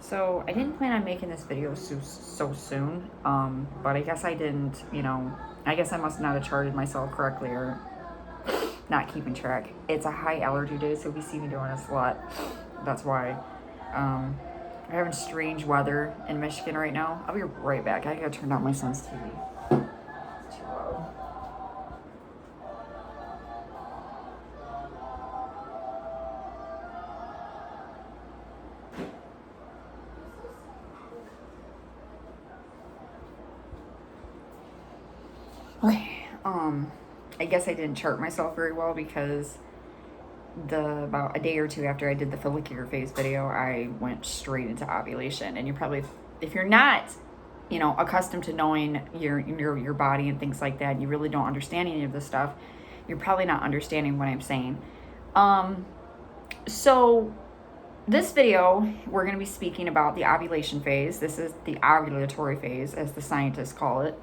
So I didn't plan on making this video so soon, but I guess I didn't, I guess I must not have charted myself correctly or not keeping track. It's a high allergy day, so if you see me doing this a lot, that's why. We're having strange weather in Michigan right now. I'll be right back. I gotta turn down my son's TV. It's too loud. Okay. I guess I didn't chart myself very well because about a day or two after I did the follicular phase video, I went straight into ovulation. And you probably, if you're not, accustomed to knowing your body and things like that, and you really don't understand any of this stuff, you're probably not understanding what I'm saying. So this video, we're going to be speaking about the ovulation phase. This is the ovulatory phase, as the scientists call it.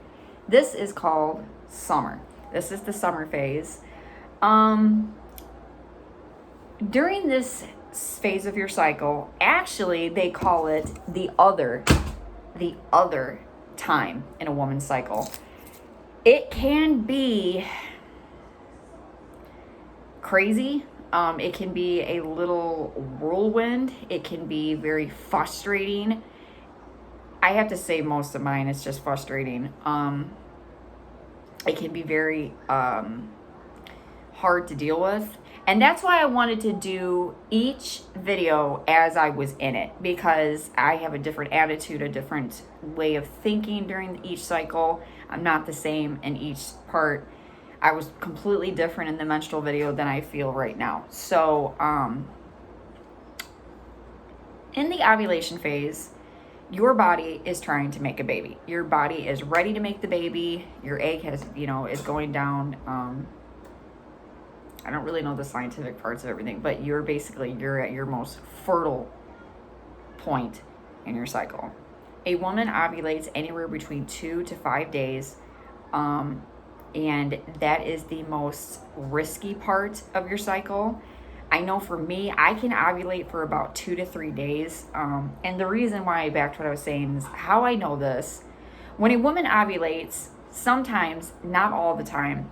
This is called summer. This is the summer phase. During this phase of your cycle, actually, they call it the other time in a woman's cycle. It can be crazy. It can be a little whirlwind. It can be very frustrating. I have to say most of mine is just frustrating. It can be very hard to deal with. And that's why I wanted to do each video as I was in it, because I have a different attitude, a different way of thinking during each cycle. I'm not the same in each part. I was completely different in the menstrual video than I feel right now. So in the ovulation phase, your body is trying to make a baby. Your body is ready to make the baby. Your egg has, is going down. I don't really know the scientific parts of everything, but you're at your most fertile point in your cycle. A woman ovulates anywhere between 2 to 5 days, and that is the most risky part of your cycle. I know for me, I can ovulate for about 2 to 3 days, and the reason why, back to what I was saying, is how I know this. When a woman ovulates, sometimes, not all the time,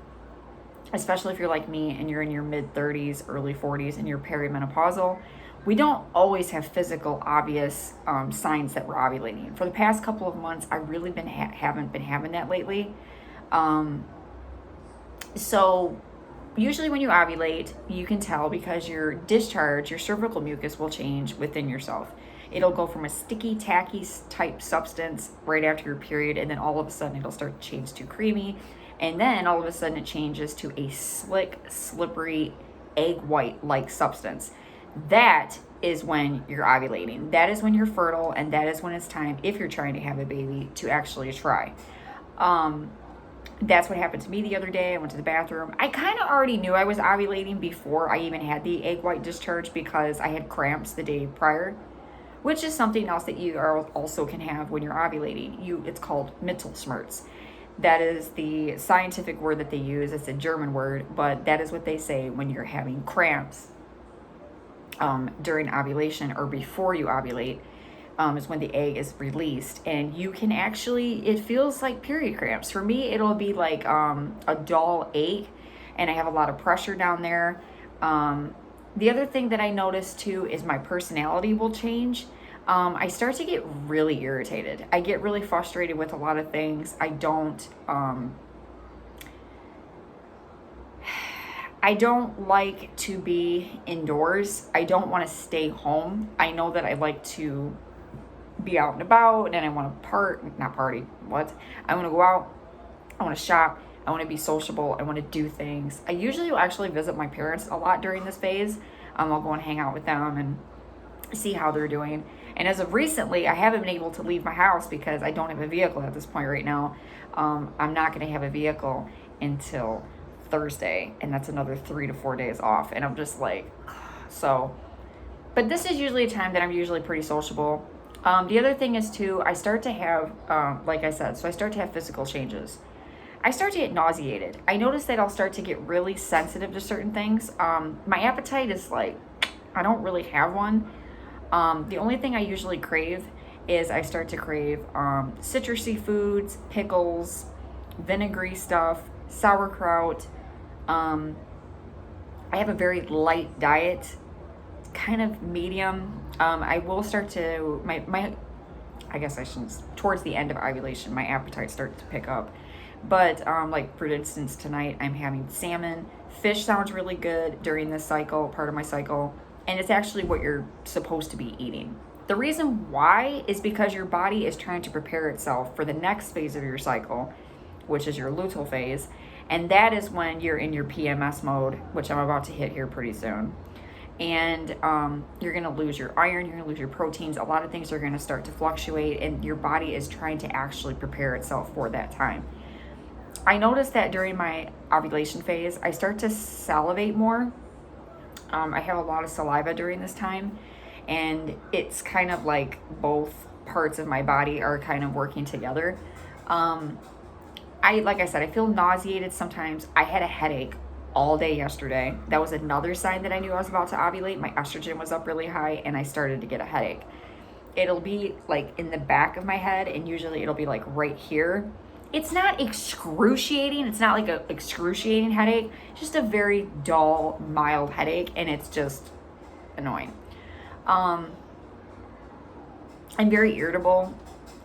especially if you're like me and you're in your mid-30s, early 40s, and you're perimenopausal, we don't always have physical, obvious signs that we're ovulating. For the past couple of months, I really haven't been having that lately. So usually when you ovulate, you can tell because your discharge, your cervical mucus will change within yourself. It'll go from a sticky, tacky type substance right after your period, and then all of a sudden it'll start to change to creamy. And then all of a sudden it changes to a slick, slippery, egg white-like substance. That is when you're ovulating. That is when you're fertile, and that is when it's time, if you're trying to have a baby, to actually try. That's what happened to me the other day. I went to the bathroom. I kind of already knew I was ovulating before I even had the egg white discharge because I had cramps the day prior, which is something else that you also can have when you're ovulating. It's called Mittelschmerz. That is the scientific word that they use. It's a German word, but that is what they say when you're having cramps during ovulation or before you ovulate, is when the egg is released. And you can actually, it feels like period cramps. For me, it'll be like a dull ache, and I have a lot of pressure down there. The other thing that I notice too is my personality will change. I start to get really irritated. I get really frustrated with a lot of things. I don't like to be indoors. I don't want to stay home. I know that I like to be out and about, and I want to I want to go out. I want to shop. I want to be sociable. I want to do things. I usually will actually visit my parents a lot during this phase. I'll go and hang out with them and see how they're doing. And as of recently, I haven't been able to leave my house because I don't have a vehicle at this point right now. I'm not going to have a vehicle until Thursday, and that's another 3 to 4 days off. And I'm just like, so. But this is usually a time that I'm usually pretty sociable. The other thing is too, I start to have, like I said, so I start to have physical changes. I start to get nauseated. I notice that I'll start to get really sensitive to certain things. My appetite is like, I don't really have one. The only thing I usually crave is I start to crave citrusy foods, pickles, vinegary stuff, sauerkraut. Um, I have a very light diet, kind of medium. I will start to, I guess I shouldn't, towards the end of ovulation, my appetite starts to pick up. But like for instance, tonight I'm having salmon. Fish sounds really good during this cycle, part of my cycle, and it's actually what you're supposed to be eating. The reason why is because your body is trying to prepare itself for the next phase of your cycle, which is your luteal phase, and that is when you're in your PMS mode, which I'm about to hit here pretty soon. And you're going to lose your iron, you're going to lose your proteins. A lot of things are going to start to fluctuate, and your body is trying to actually prepare itself for that time. I noticed that during my ovulation phase, I start to salivate more. I have a lot of saliva during this time, and it's kind of like both parts of my body are kind of working together. Like I said, I feel nauseated sometimes. I had a headache all day yesterday. That was another sign that I knew I was about to ovulate. My estrogen was up really high, and I started to get a headache. It'll be like in the back of my head, and usually it'll be like right here. It's not excruciating. It's not like an excruciating headache. It's just a very dull, mild headache, and it's just annoying. I'm very irritable.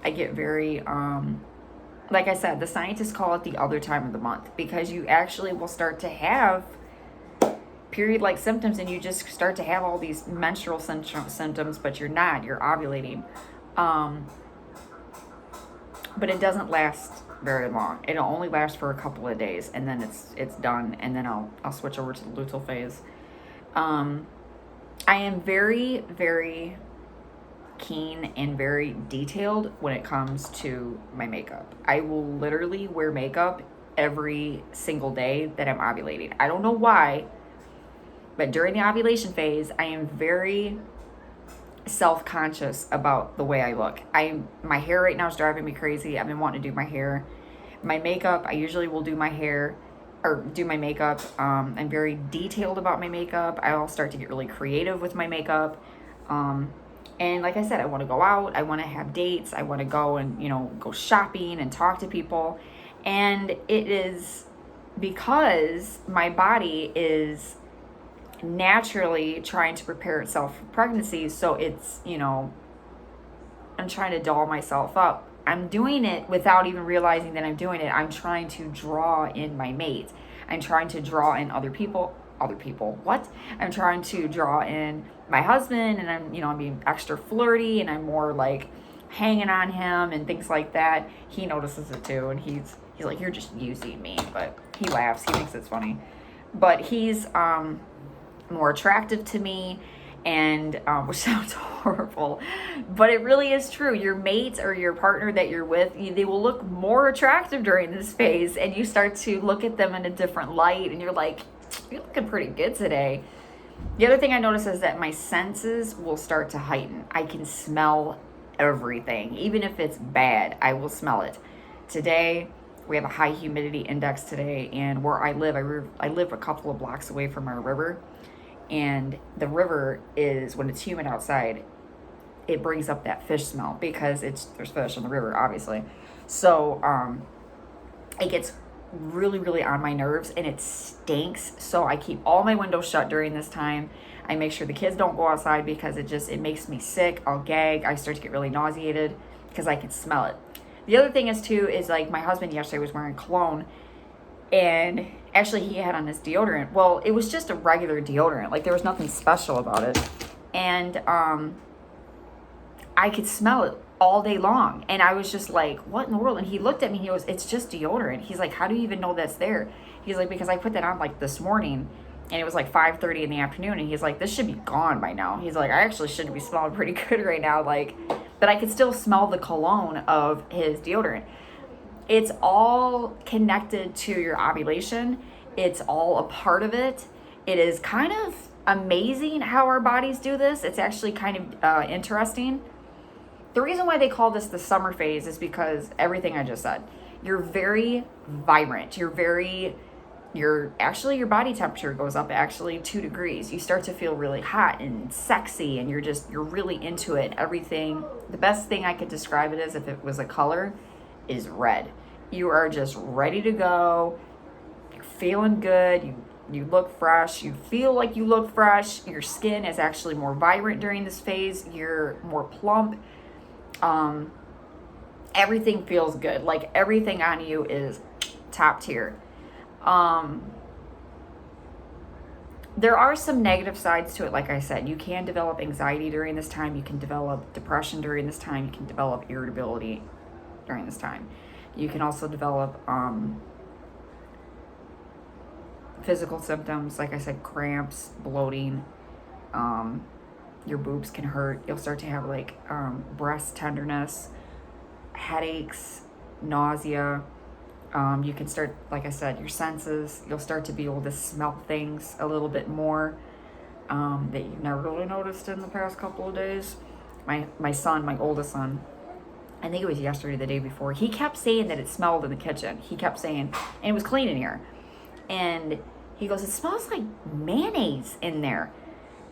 I get very, like I said, the scientists call it the other time of the month, because you actually will start to have period-like symptoms, and you just start to have all these menstrual symptoms, but you're not. You're ovulating. But it doesn't last very long. It'll only last for a couple of days, and then it's done, and then I'll switch over to the luteal phase. I am very, very keen and very detailed when it comes to my makeup. I will literally wear makeup every single day that I'm ovulating. I don't know why, but during the ovulation phase, I am very self-conscious about the way I look. My hair right now is driving me crazy. I've been wanting to do my hair. My makeup, I usually will do my hair or do my makeup. I'm very detailed about my makeup. I'll start to get really creative with my makeup. And like I said, I want to go out. I want to have dates. I want to go and, go shopping and talk to people. And it is because my body is naturally trying to prepare itself for pregnancy. So it's, I'm trying to doll myself up. I'm doing it without even realizing that I'm doing it. I'm trying to draw in my mate. I'm trying to draw in other people. What? I'm trying to draw in my husband, and I'm being extra flirty, and I'm more like hanging on him and things like that. He notices it too, and he's like, "You're just using me," but he laughs. He thinks it's funny. But he's more attractive to me, and which sounds horrible, but it really is true. Your mate or your partner that you're with, they will look more attractive during this phase, and you start to look at them in a different light, and you're like, "You're looking pretty good today." The other thing I notice is that my senses will start to heighten. I can smell everything. Even if it's bad, I will smell it. Today, we have a high humidity index today, and where I live, I live a couple of blocks away from our river. And the river is, when it's humid outside, it brings up that fish smell because there's fish in the river, obviously. So it gets really, really on my nerves, and it stinks. So I keep all my windows shut during this time. I make sure the kids don't go outside because it makes me sick. I'll gag. I start to get really nauseated because I can smell it. The other thing is like my husband yesterday was wearing cologne, and actually he had on his deodorant. Well, it was just a regular deodorant. Like there was nothing special about it. And I could smell it all day long. And I was just like, what in the world? And he looked at me, he goes, "It's just deodorant." He's like, "How do you even know that's there?" He's like, "Because I put that on like this morning, and it was like 5:30 in the afternoon." And he's like, "This should be gone by now." He's like, "I actually should be smelling pretty good right now." But I could still smell the cologne of his deodorant. It's all connected to your ovulation. It's all a part of it. It is kind of amazing how our bodies do this. It's actually kind of interesting. The reason why they call this the summer phase is because everything I just said. You're very vibrant. You're very your body temperature goes up actually 2 degrees. You start to feel really hot and sexy, and you're really into it. Everything, the best thing I could describe it as, if it was a color, is red. You are just ready to go. You're feeling good. You look fresh. You feel like you look fresh. Your skin is actually more vibrant during this phase. You're more plump. Everything feels good. Like, everything on you is top tier. There are some negative sides to it. Like I said, you can develop anxiety during this time. You can develop depression during this time. You can develop irritability during this time. You can also develop physical symptoms, like I said, cramps, bloating. Your boobs can hurt. You'll start to have like breast tenderness, headaches, nausea. You can start, like I said, your senses. You'll start to be able to smell things a little bit more that you've never really noticed in the past couple of days. My son, my oldest son, I think it was yesterday or the day before, he kept saying that it smelled in the kitchen. He kept saying, and it was clean in here. And he goes, it smells like mayonnaise in there.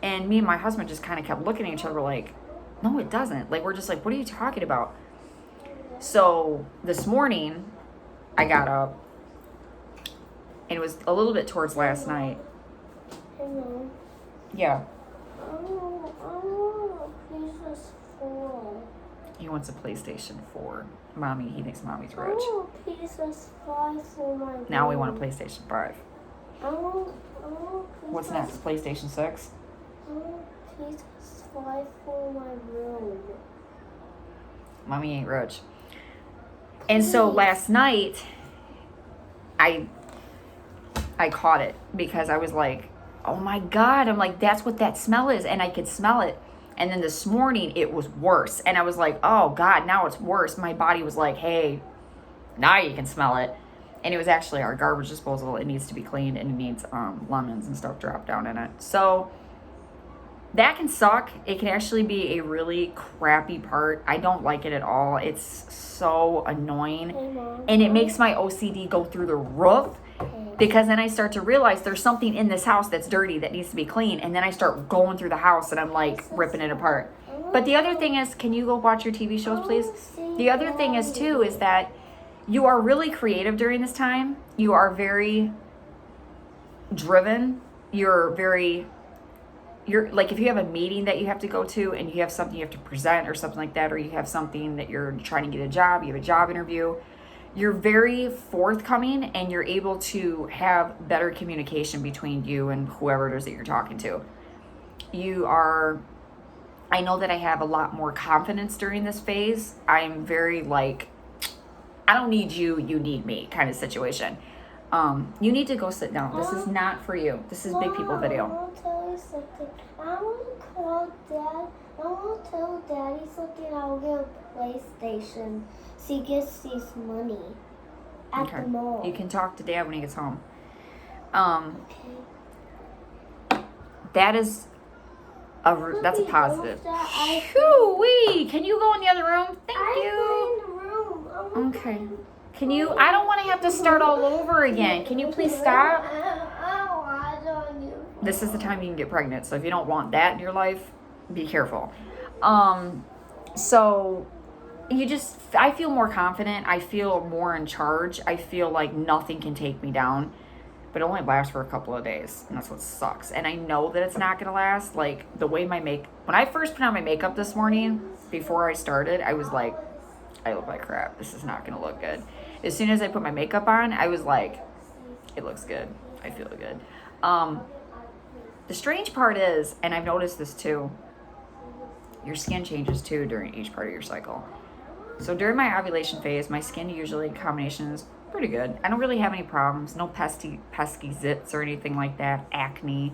And me and my husband just kind of kept looking at each other like, no, it doesn't. Like, we're just like, what are you talking about? So this morning, I got up, and it was a little bit towards last night. Hello. Yeah. I want a PS4. He wants a PlayStation 4. He thinks mommy's rich. I want a PS5 for my room. Now we want a PlayStation 5. I want What's next? PlayStation 6? I want a PS5 for my room. Mommy ain't rich. And so last night, I caught it because I was like, oh my God. I'm like, that's what that smell is. And I could smell it. And then this morning it was worse. And I was like, oh God, now it's worse. My body was like, hey, now you can smell it. And it was actually our garbage disposal. It needs to be cleaned, and it needs lemons and stuff dropped down in it. So that can suck. It can actually be a really crappy part. I don't like it at all. It's so annoying. And it makes my OCD go through the roof, because then I start to realize there's something in this house that's dirty that needs to be clean. And then I start going through the house and I'm like ripping it apart. But the other thing is, can you go watch your TV shows, please? The other thing is too, is that you are really creative during this time. You are very driven. You're like, if you have a meeting that you have to go to and you have something you have to present or something like that, or you have something that you're trying to get a job, you have a job interview, you're very forthcoming and you're able to have better communication between you and whoever it is that you're talking to. I know that I have a lot more confidence during this phase. I'm very like, I don't need you, you need me kind of situation. You need to go sit down. This is not for you. This is big people video. I want to tell you something. I want to call Dad. I want to tell Daddy something. I'll get a PlayStation so he gets his money at the mall. You can talk to Dad when he gets home. Okay. That is that's a positive. Shoo-wee! Can you go in the other room? Thank you. In the room. Okay. Can you? I don't want to have to start all over again. Can you please stop? This is the time you can get pregnant. So if you don't want that in your life, be careful. So I feel more confident. I feel more in charge. I feel like nothing can take me down. But it only lasts for a couple of days, and that's what sucks. And I know that it's not gonna last. Like, the way when I first put on my makeup this morning, before I started, I was like, I look like crap. This is not gonna look good. As soon as I put my makeup on, I was like, it looks good. I feel good. The strange part is, and I've noticed this too, your skin changes too during each part of your cycle. So during my ovulation phase, my skin usually combination is pretty good. I don't really have any problems. No pesky zits or anything like that. Acne.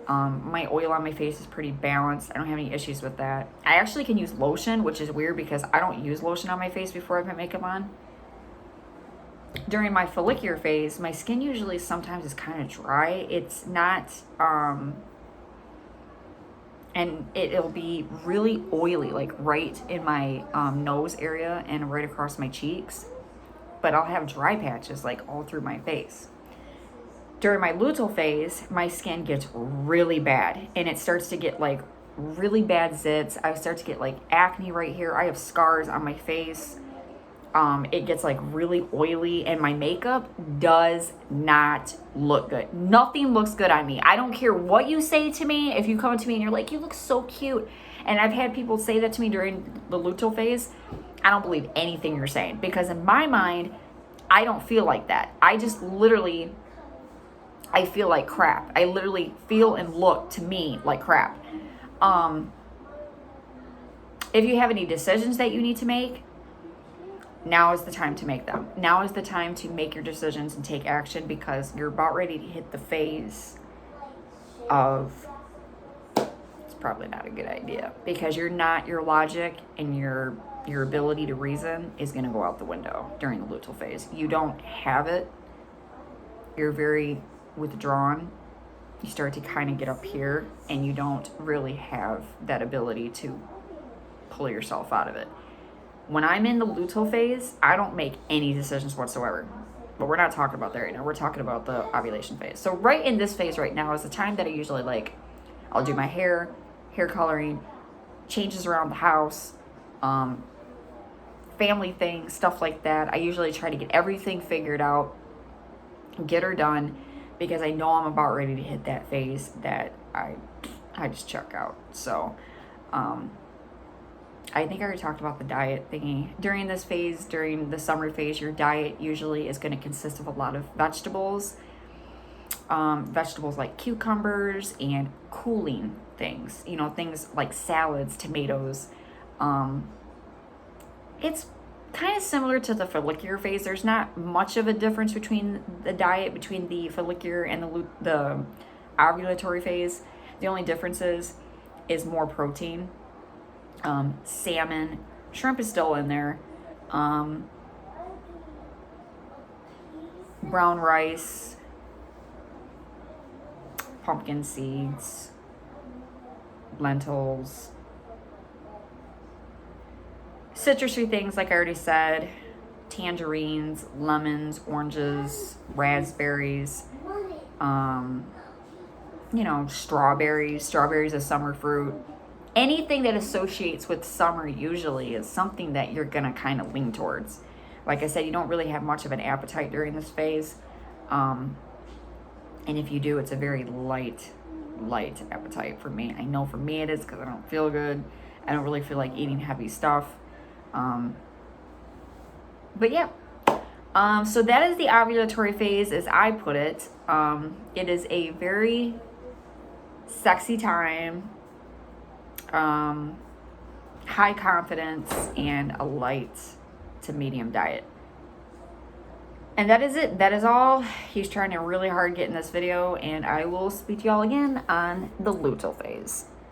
My oil on my face is pretty balanced. I don't have any issues with that. I actually can use lotion, which is weird because I don't use lotion on my face before I put makeup on. During my follicular phase, my skin usually sometimes is kind of dry. It's not, and it'll be really oily, like right in my nose area and right across my cheeks. But I'll have dry patches like all through my face. during my luteal phase, my skin gets really bad, and it starts to get like really bad zits. I start to get like acne right here. I have scars on my face. It gets like really oily, and my makeup does not look good. Nothing looks good on me. I don't care what you say to me. If you come to me and you're like, you look so cute. And I've had people say that to me during the luteal phase. I don't believe anything you're saying, because in my mind, I don't feel like that. I just literally, I feel like crap. I literally feel and look to me like crap. If you have any decisions that you need to make, now is the time to make them. Now is the time to make your decisions and take action, because you're about ready to hit the phase of, it's probably not a good idea, because your logic and your ability to reason is going to go out the window during the luteal phase. You don't have it. You're very withdrawn. You start to kind of get up here, and you don't really have that ability to pull yourself out of it. When I'm in the luteal phase, I don't make any decisions whatsoever. But we're not talking about that right now. We're talking about the ovulation phase. So right in this phase right now is the time that I usually like, I'll do my hair coloring, changes around the house, family things, stuff like that. I usually try to get everything figured out, get her done, because I know I'm about ready to hit that phase that I just check out. So, I think I already talked about the diet thingy. During this phase, during the summer phase, your diet usually is going to consist of a lot of vegetables. Vegetables like cucumbers and cooling things. You know, things like salads, tomatoes. It's kind of similar to the follicular phase. There's not much of a difference between the diet between the follicular and the ovulatory phase. The only difference is more protein. Salmon, shrimp is still in there. Brown rice, pumpkin seeds, lentils, citrusy things like I already said, tangerines, lemons, oranges, raspberries, strawberries. Strawberries is summer fruit. Anything that associates with summer usually is something that you're going to kind of lean towards. Like I said, you don't really have much of an appetite during this phase. And if you do, it's a very light appetite for me. I know for me it is, because I don't feel good. I don't really feel like eating heavy stuff. But yeah. So that is the ovulatory phase, as I put it. It is a very sexy time. High confidence and a light to medium diet. And that is it. That is all. He's trying to really hard get in this video, and I will speak to y'all again on the luteal phase.